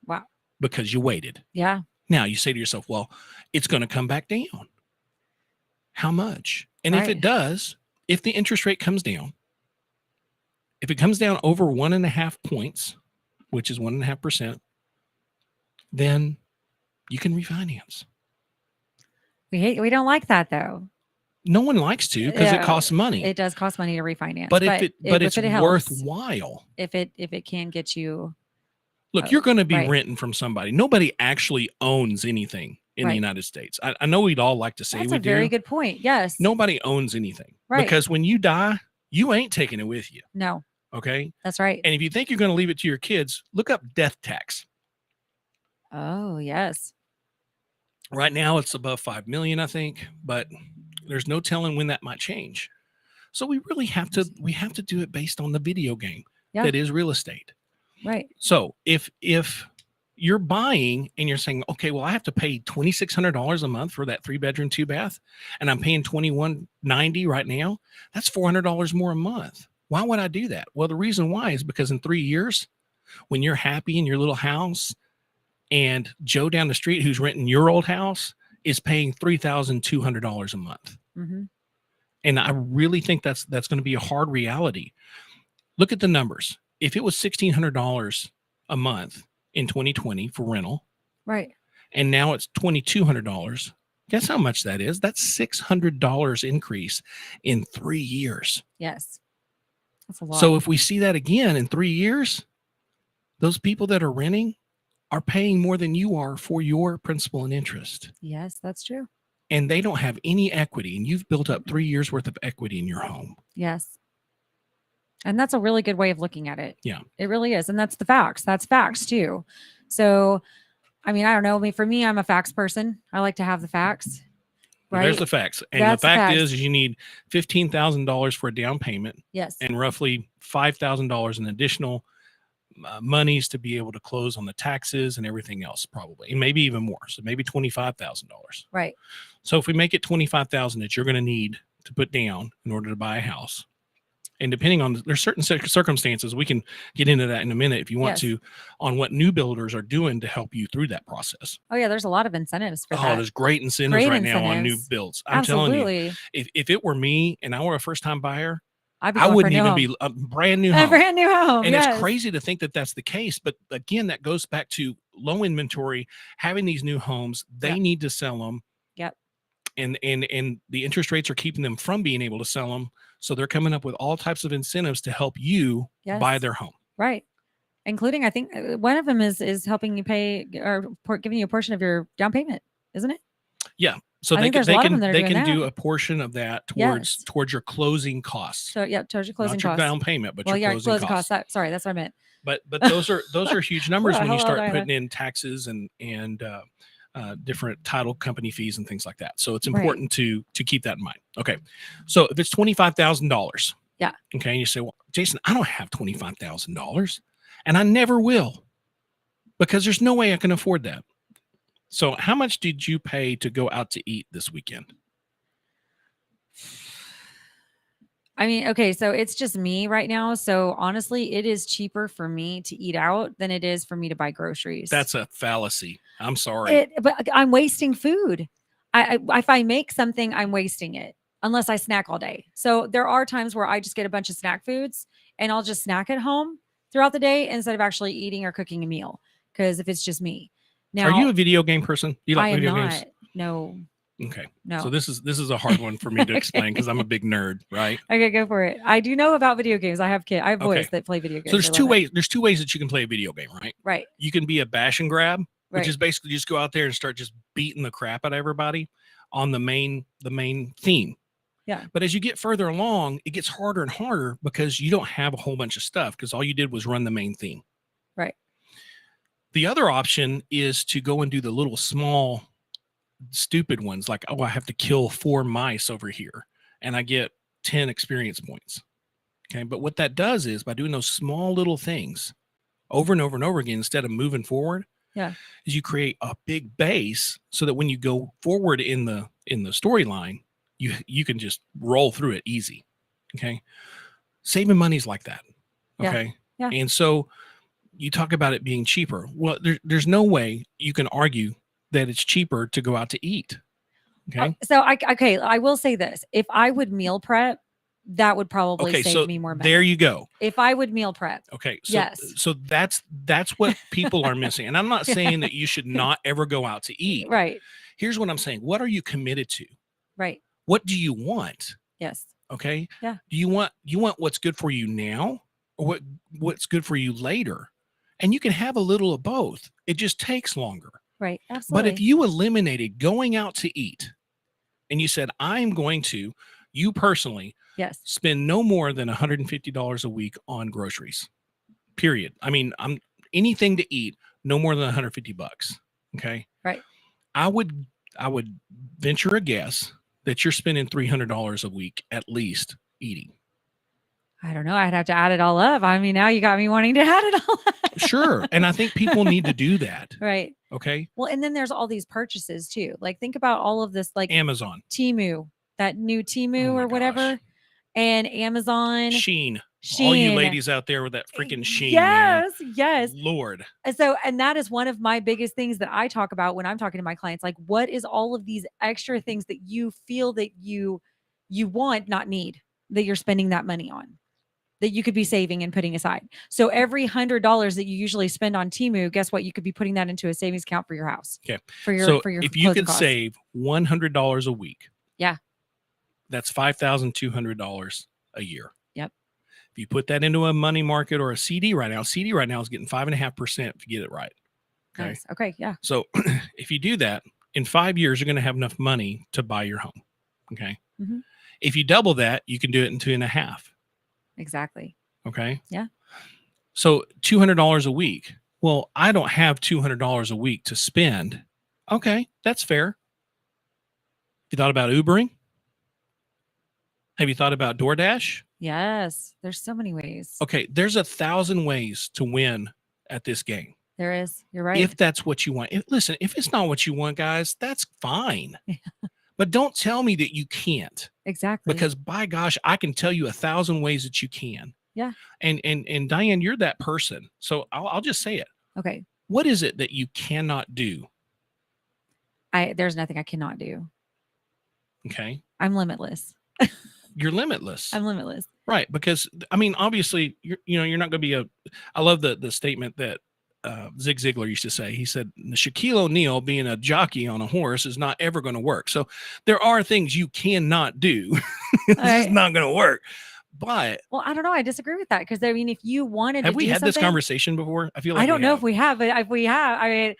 Wow. Because you waited. Yeah. Now you say to yourself, well, it's going to come back down. How much? And if it does, if the interest rate comes down, if it comes down over 1.5 points, which is 1.5%, then you can refinance. We don't like that though. No one likes to because it costs money. It does cost money to refinance. But it's worthwhile. If it can get you. Look, you're going to be renting from somebody. Nobody actually owns anything in the United States. I know we'd all like to say That's we a do. very good point. Yes. Nobody owns anything. Right. Because when you die, you ain't taking it with you. No. Okay. That's right. And if you think you're going to leave it to your kids, look up death tax. Oh, yes. Right now it's above 5 million, I think, but there's no telling when that might change. So we really have to do it based on the video game Yeah. that is real estate. Right. So if you're buying and you're saying, okay, well, I have to pay $2,600 a month for that 3-bedroom, 2-bath, and I'm paying $2,190 right now, that's $400 more a month. Why would I do that? Well, the reason why is because in 3 years, when you're happy in your little house and Joe down the street who's renting your old house is paying $3,200 a month. Mm-hmm. And I really think that's going to be a hard reality. Look at the numbers. If it was $1,600 a month in 2020 for rental, Right. and now it's $2,200, guess how much that is? That's $600 increase in 3 years. Yes. That's a lot. So if we see that again in 3 years, those people that are renting are paying more than you are for your principal and interest. Yes, that's true. And they don't have any equity, and you've built up 3 years worth of equity in your home. Yes. And that's a really good way of looking at it. Yeah. It really is. And that's the facts. That's facts too. So, I mean, I don't know. I mean, for me, I'm a facts person. I like to have the facts. Well, Right. there's the facts. And That's the the fact facts. is you need $15,000 for a down payment Yes. and roughly $5,000 in additional monies to be able to close on the taxes and everything else, probably, and maybe even more. So maybe $25,000. Right. So if we make it $25,000 that you're going to need to put down in order to buy a house, and depending on, there's certain circumstances, we can get into that in a minute if you want Yes. to, on what new builders are doing to help you through that process. Oh yeah. There's a lot of incentives for Oh, that. there's great incentives Great right now on new incentives. builds. I'm telling you, Absolutely. if it were me and I were a first time buyer, I'd be I going for a wouldn't new even home. be a brand new A home. brand new home. And Yes. it's crazy to think that that's the case. But again, that goes back to low inventory, having these new homes, they Yep. need to sell them. Yep. And the interest rates are keeping them from being able to sell them. So they're coming up with all types of incentives to help you buy Yes. their home. Right. Including, I think one of them is helping you pay or giving you a portion of your down payment, isn't it? Yeah. So I they think can there's a lot of them that are they doing can do that. a portion of that Yes. towards your closing costs. So yeah, towards your closing Not your costs. down payment, but Well, your yeah, closing costs. Sorry, that's what I meant. But those are huge numbers Well, when you hello, start Diana. putting in taxes and different title company fees and things like that. So it's Right. important to keep that in mind. Okay, so if it's $25,000, Yeah. okay, and you say, well, Jason, I don't have $25,000, and I never will, because there's no way I can afford that. So how much did you pay to go out to eat this weekend? I mean, okay, so it's just me right now. So honestly, it is cheaper for me to eat out than it is for me to buy groceries. That's a fallacy. I'm sorry. But I'm wasting food. If I make something, I'm wasting it unless I snack all day. So there are times where I just get a bunch of snack foods and I'll just snack at home throughout the day instead of actually eating or cooking a meal. Because if it's just me, now Are you a video game person? Do you I like am video not. games? No, Okay. no. So this is a hard one for me to explain because I'm a big nerd, right? Okay, go for it. I do know about video games. I have kids. I have boys Okay. that play video games. So there's I two love it. ways. There's two ways that you can play a video game, right? Right. You can be a bash and grab, which Right. is basically just go out there and start just beating the crap out of everybody on the main theme. Yeah. But as you get further along, it gets harder and harder because you don't have a whole bunch of stuff because all you did was run the main theme. Right. The other option is to go and do the little small stupid ones like, oh, I have to kill 4 mice over here and I get 10 experience points. Okay. But what that does is by doing those small little things over and over and over again, instead of moving forward, Yeah. is you create a big base so that when you go forward in the storyline, you can just roll through it easy. Okay. Saving money's like that. Yeah. Okay. Yeah. And so you talk about it being cheaper. Well, there's no way you can argue that it's cheaper to go out to eat. Okay. So I will say this: if I would meal prep, that would probably Okay. save So me more money. there you go. If I would meal prep, Okay. So, Yes. so that's what people are missing. And I'm not saying that you should not ever go out to eat. right, Here's what I'm saying. What are you committed to? right, What do you want? yes, Okay. Yeah. Do you want what's good for you now or what's good for you later? And you can have a little of both. It just takes longer. right, absolutely. But if you eliminated going out to eat and you said, I'm going to, you personally, yes, spend no more than $150 a week on groceries, period. I mean, I'm anything to eat, no more than $150. Okay. Right. I would venture a guess that you're spending $300 a week at least eating. I don't know. I'd have to add it all up. I mean, now you got me wanting to add it all up. Sure. And I think people need to do that. Right. Okay. Well, and then there's all these purchases too. Like think about all of this, like Amazon, Temu, that new Temu Oh my or whatever, gosh. and Amazon. Sheen. All you ladies out there with that freaking Sheen. Man. Yes. Lord. And so, and that is one of my biggest things that I talk about when I'm talking to my clients. Like, what is all of these extra things that you feel that you want, not need, that you're spending that money on, that you could be saving and putting aside? So every $100 that you usually spend on Temu, guess what? You could be putting that into a savings account for your house. Okay. For your if you closing could costs. save $100 a week. Yeah. That's $5,200 a year. Yep. If you put that into a money market or a CD right now is getting 5.5% if you get it right. Okay. Nice. Okay. Yeah. So if you do that in 5 years, you're going to have enough money to buy your home. Okay. Mhm. If you double that, you can do it in 2.5. Exactly. Okay. Yeah. So $200 a week. Well, I don't have $200 a week to spend. Okay. That's fair. You thought about Ubering? Have you thought about DoorDash? Yes. There's so many ways. Okay. There's 1,000 ways to win at this game. There is. You're right. If that's what you want. Listen, if it's not what you want, guys, that's fine. But don't tell me that you can't. Exactly. Because by gosh, I can tell you 1,000 ways that you can. Yeah. And Diane, you're that person. So I'll just say it. Okay. What is it that you cannot do? There's nothing I cannot do. Okay. I'm limitless. You're limitless. I'm limitless. Right. Because I mean, obviously you're not going to be I love the statement that Zig Ziglar used to say. He said, Shaquille O'Neal being a jockey on a horse is not ever going to work. So there are things you cannot do. It's not going to work. But well, I don't know. I disagree with that because I mean, if you wanted, have to we do had this something- conversation before? I feel like I don't know if we have, but if we have, I mean,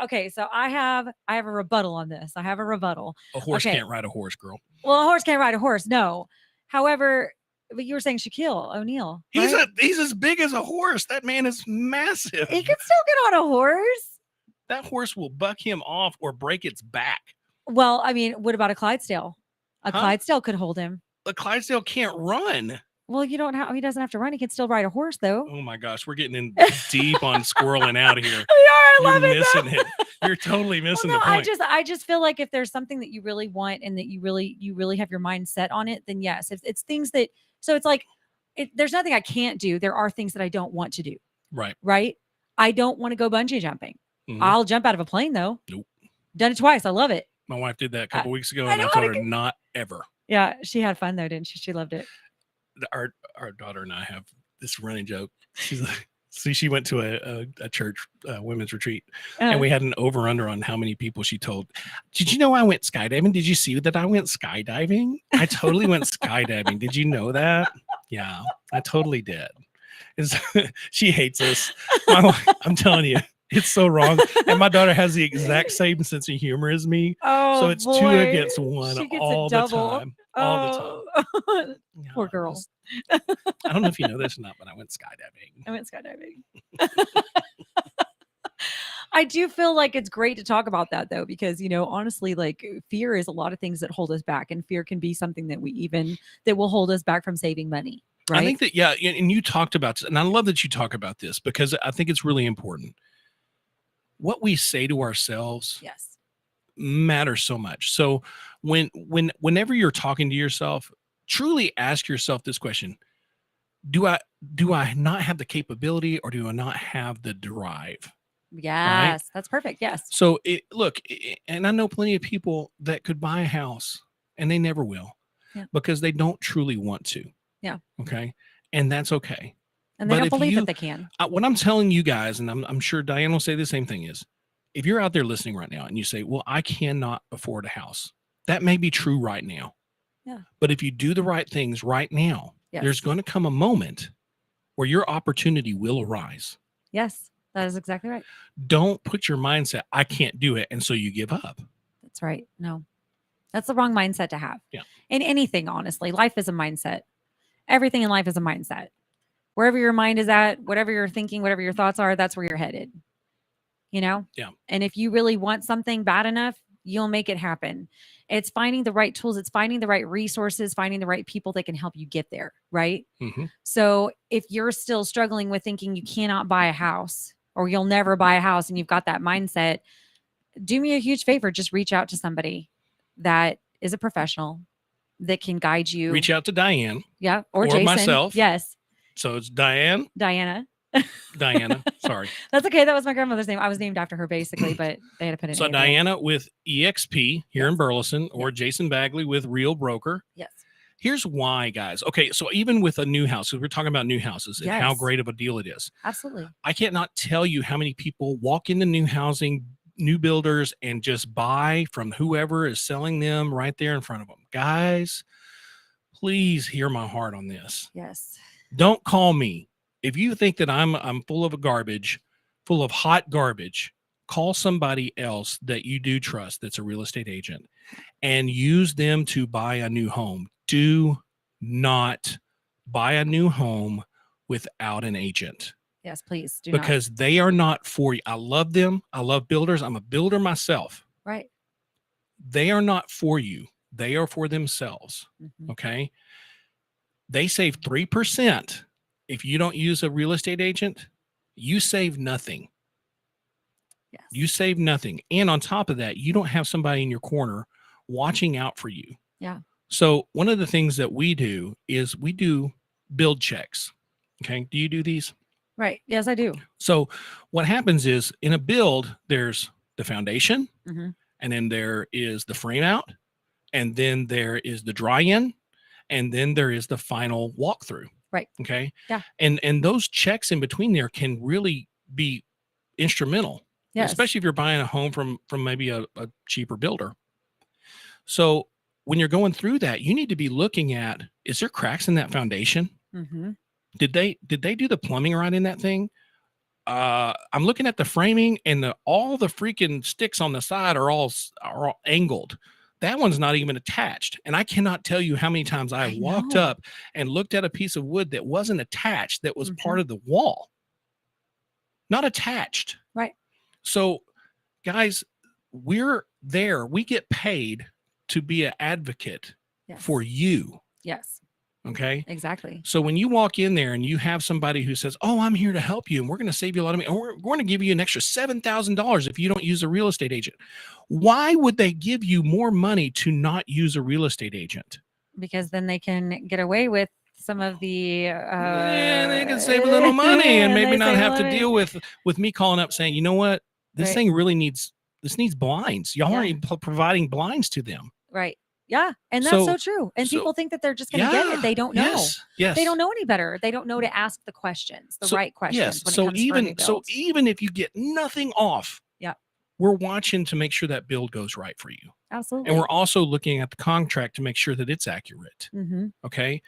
okay. So I have a rebuttal on this. I have a rebuttal. A horse Okay. can't ride a horse, girl. Well, a horse can't ride a horse. No. However, but you were saying Shaquille O'Neal. He's right? he's as big as a horse. That man is massive. He could still get on a horse. That horse will buck him off or break its back. Well, I mean, what about a Clydesdale? A Huh? Clydesdale could hold him. The Clydesdale can't run. Well, he doesn't have to run. He can still ride a horse, though. Oh my gosh, we're getting in deep on squirreling out here. We are. I love You're it. though. missing it. You're totally missing Well, no, the point. I just feel like if there's something that you really want and that you really have your mind set on it, then yes. If it's things that, so it's like, there's nothing I can't do. There are things that I don't want to do. Right. Right. I don't want to go bungee jumping. Mhm. I'll jump out of a plane though. Nope. Done it twice. I love it. My wife did that a couple weeks ago, I and I know told how her to not ever. Yeah. She had fun though, didn't she? She loved it. Our daughter and I have this running joke. She's like, see, she went to a church women's retreat, and we had an over under on how many people she told. Did you know I went skydiving? Did you see that I went skydiving? I totally went skydiving. Did you know that? Yeah, I totally did. She hates us. I'm telling you, it's so wrong. And my daughter has the exact same sense of humor as me. Oh, So it's boy. 2 against 1 She gets all a the double. time. All the time. Oh. Yeah, Poor girl. I don't know if you know this or not, but I went skydiving. I went skydiving. I do feel like it's great to talk about that though, because honestly, like fear is a lot of things that hold us back, and fear can be something that that will hold us back from saving money. Right. I think that, yeah. And you talked about this, and I love that you talk about this because I think it's really important. What we say to ourselves yes. matters so much. So whenever you're talking to yourself, truly ask yourself this question: Do I not have the capability, or do I not have the drive? Yes, that's perfect. Yes. So and I know plenty of people that could buy a house and they never will because they don't truly want to. Yeah. Okay. And that's okay. And they But don't if believe you- that they can. What I'm telling you guys, and I'm sure Diane will say the same thing, is if you're out there listening right now and you say, well, I cannot afford a house, that may be true right now. Yeah. But if you do the right things right now, Yes. there's going to come a moment where your opportunity will arise. Yes, that is exactly right. Don't put your mindset, I can't do it, and so you give up. That's right. No, that's the wrong mindset to have. Yeah. In anything, honestly, life is a mindset. Everything in life is a mindset. Wherever your mind is at, whatever you're thinking, whatever your thoughts are, that's where you're headed. you know? Yeah. And if you really want something bad enough, you'll make it happen. It's finding the right tools, it's finding the right resources, finding the right people that can help you get there, right? Mm-hmm. So if you're still struggling with thinking you cannot buy a house or you'll never buy a house and you've got that mindset, do me a huge favor, just reach out to somebody that is a professional that can guide you. Reach out to Diane. Yeah. Or or Jason. myself. Yes. So it's Diana. Sorry. That's okay. That was my grandmother's name. I was named after her basically, but they had to put it So in. Diana with EXP here in Yes. Burleson, or Jason Bagley with Real Broker. Yes. Here's why, guys. Okay, so even with a new house, because we're talking about new houses and how Yes. great of a deal it is. Absolutely. I cannot tell you how many people walk into new housing, new builders, and just buy from whoever is selling them right there in front of them. Guys, please hear my heart on this. Yes. Don't call me. If you think that I'm full of garbage, full of hot garbage, call somebody else that you do trust that's a real estate agent and use them to buy a new home. Do not buy a new home without an agent. Yes, please do because they are not for you. I love them. I love builders. I'm a builder myself. not. Right. They are not for you. They are for themselves. Mhm. Okay. They save 3%. If you don't use a real estate agent, you save nothing. Yes. You save nothing. And on top of that, you don't have somebody in your corner watching out for you. Yeah. So one of the things that we do is we do build checks. Okay. Do you do these? Right. Yes, I do. So what happens is in a build, there's the foundation, Mhm. and then there is the frame out, and then there is the dry in, and then there is the final walkthrough. Right. Okay. Yeah. And those checks in between there can really be instrumental, Yes. especially if you're buying a home from maybe a cheaper builder. So when you're going through that, you need to be looking at, is there cracks in that foundation? Mm-hmm. Did they do the plumbing right in that thing? I'm looking at the framing, and all the freaking sticks on the side are all angled. That one's not even attached. And I cannot tell you how many times I walked know. up and looked at a piece of wood that wasn't attached, that was Mhm. part of the wall, not attached. Right. So guys, we're there. We get paid to be an advocate Yes. for you. Yes. Okay. Exactly. So when you walk in there and you have somebody who says, "Oh, I'm here to help you, and we're going to save you a lot of money, and we're going to give you an extra $7,000 if you don't use a real estate agent," why would they give you more money to not use a real estate agent? Because then they can get away with some of the Yeah, they can save a little money and maybe they not save a have to little deal with me calling up saying, "You know what? This Right. thing really needs blinds. Y'all Yeah. aren't even providing blinds to them." Right. Yeah. And that's so So- true. And so- people think that they're just going to get it. They don't know. Yes. Yes. They don't know any better. They don't know to ask the questions, the right questions. Yes. When So it comes to a new even build. even if you get nothing off, Yeah. we're watching to make sure that build goes right for you. Absolutely. And we're also looking at the contract to make sure that it's accurate. Mm-hmm. Okay.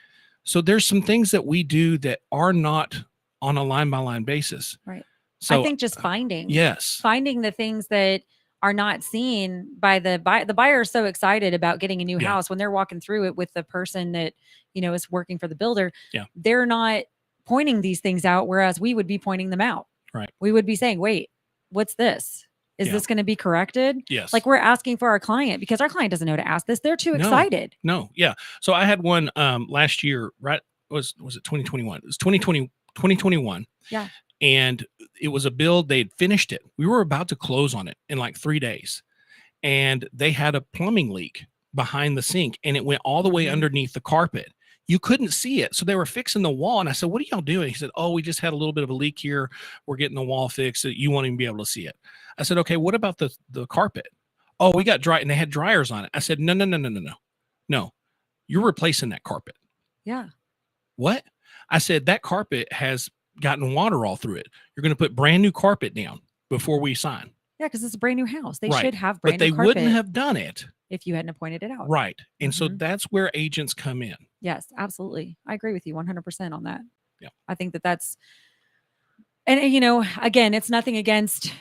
So there's some things that we do that are not on a line by line basis. Right. So I think just finding the things that are not seen by the buyer. The buyer is so excited about getting a new Yeah. house when they're walking through it with the person that, is working for the builder. Yeah. They're not pointing these things out, whereas we would be pointing them out. Right. We would be saying, wait, what's this? Is Yeah. this going to be corrected? Yes. Like we're asking for our client because our client doesn't know to ask this. They're too No. excited. No. Yeah. So I had one last year, right? Was it 2021? It was 2021. Yeah. And it was a build. They had finished it. We were about to close on it in like 3 days. And they had a plumbing leak behind the sink, and it went all the way Mhm. underneath the carpet. You couldn't see it. So they were fixing the wall. And I said, "What are y'all doing?" He said, "Oh, we just had a little bit of a leak here. We're getting the wall fixed. You won't even be able to see it." I said, "Okay, what about the carpet?" "Oh, we got dry," and they had dryers on it. I said, No. No, you're replacing that carpet." Yeah. "What?" I said, "That carpet has gotten water all through it. You're going to put brand new carpet down before we sign." Yeah. Because it's a brand new house. They Right. should have But brand they new carpet wouldn't have done it. if you hadn't pointed it out. Right. And so Mhm. that's where agents come in. Yes, absolutely. I agree with you 100% on that. Yeah. I think that's, and again, it's nothing against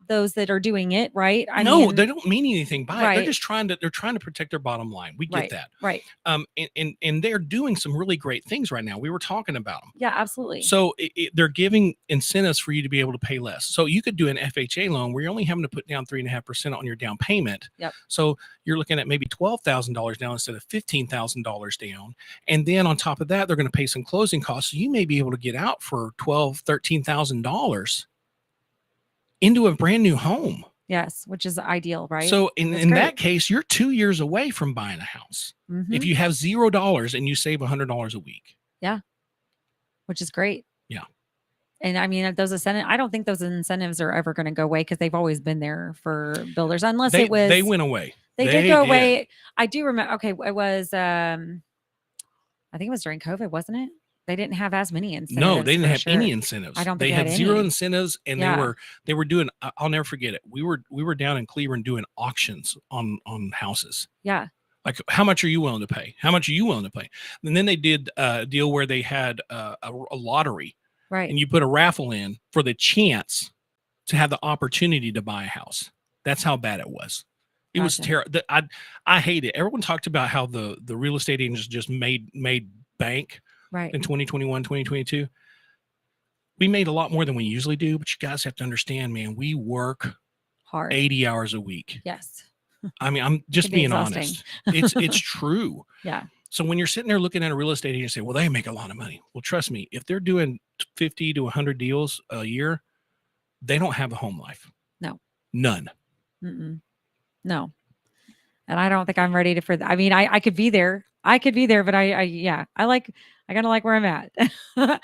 those that are doing it, right? I No, mean, they don't mean anything by it. Right. They're just trying to protect their bottom line. We get right, that. right. And they're doing some really great things right now. We were talking about them. Yeah, absolutely. So they're giving incentives for you to be able to pay less. So you could do an FHA loan where you're only having to put down 3.5% on your down payment. Yep. So you're looking at maybe $12,000 down instead of $15,000 down. And then on top of that, they're going to pay some closing costs. So you may be able to get out for $12,000, $13,000 into a brand new home. Yes, which is ideal, right? So in That's that great. case, you're 2 years away from buying a house. Mhm. If you have $0 and you save $100 a week. Which is great. Yeah. And I mean, those incentives, I don't think those incentives are ever going to go away because they've always been there for builders, unless They it was. they went away. They did go away. I do remember. Okay, it was. I think it was during COVID, wasn't it? They didn't have as many incentives. No, they didn't for have sure. any incentives. I don't They think had they had zero any. incentives, and Yeah. they were doing. I'll never forget it. We were down in Cleveland doing auctions on houses. Yeah. Like, how much are you willing to pay? How much are you willing to pay? And then they did a deal where they had a lottery, Right. and you put a raffle in for the chance to have the opportunity to buy a house. That's how bad it was. It was Gotcha. terrible. I hate it. Everyone talked about how the real estate agents just made bank Right. in 2021, 2022. We made a lot more than we usually do, but you guys have to understand, man, we work Hard. 80 hours a week. Yes. I mean, I'm just Can be being exhausting. honest. It's true. Yeah. So when you're sitting there looking at a real estate agent and say, well, they make a lot of money. Well, trust me, if they're doing 50 to 100 deals a year, they don't have a home life. No. None. Mm-mm. No. And I don't think I'm ready for that. I mean, I could be there. I could be there, but I kind of like where I'm at. I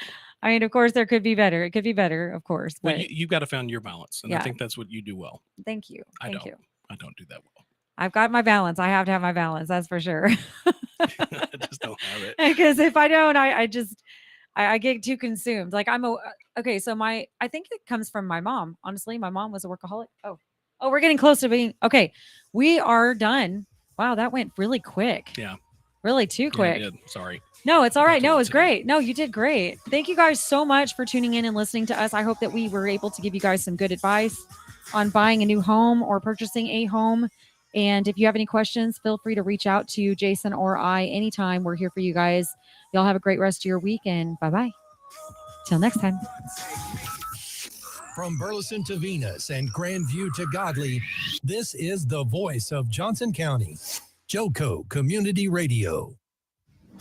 mean, of course, there could be better. It could be better, of course. Well, But you've got to find your balance. And I Yeah. think that's what you do well. thank you. I Thank don't. you. I don't do that well. I've got my balance. I have to have my balance. That's for sure. I just don't have it. Because if I don't, I get too consumed. Like okay. So I think it comes from my mom. Honestly, my mom was a workaholic. Oh, we're getting close to being okay. We are done. Wow, that went really quick. Yeah. Really too quick. Yeah, I did. Sorry. No, it's all right. That's No, what it was I'm saying. great. No, you did great. Thank you guys so much for tuning in and listening to us. I hope that we were able to give you guys some good advice on buying a new home or purchasing a home. And if you have any questions, feel free to reach out to Jason or I anytime. We're here for you guys. Y'all have a great rest of your week, and bye-bye. Till next time. From Burleson to Venus and Grandview to Godley, this is the voice of Johnson County, Joco Community Radio.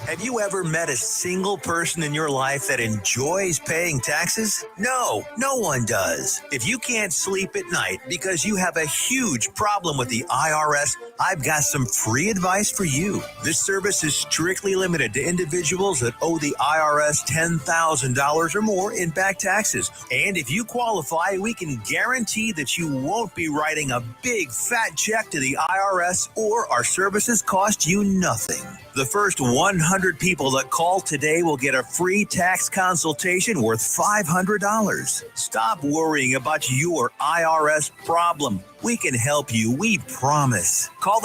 Have you ever met a single person in your life that enjoys paying taxes? No, no one does. If you can't sleep at night because you have a huge problem with the IRS, I've got some free advice for you. This service is strictly limited to individuals that owe the IRS $10,000 or more in back taxes. And if you qualify, we can guarantee that you won't be writing a big fat check to the IRS, or our services cost you nothing. The first 100 people that call today will get a free tax consultation worth $500. Stop worrying about your IRS problem. We can help you, we promise. Call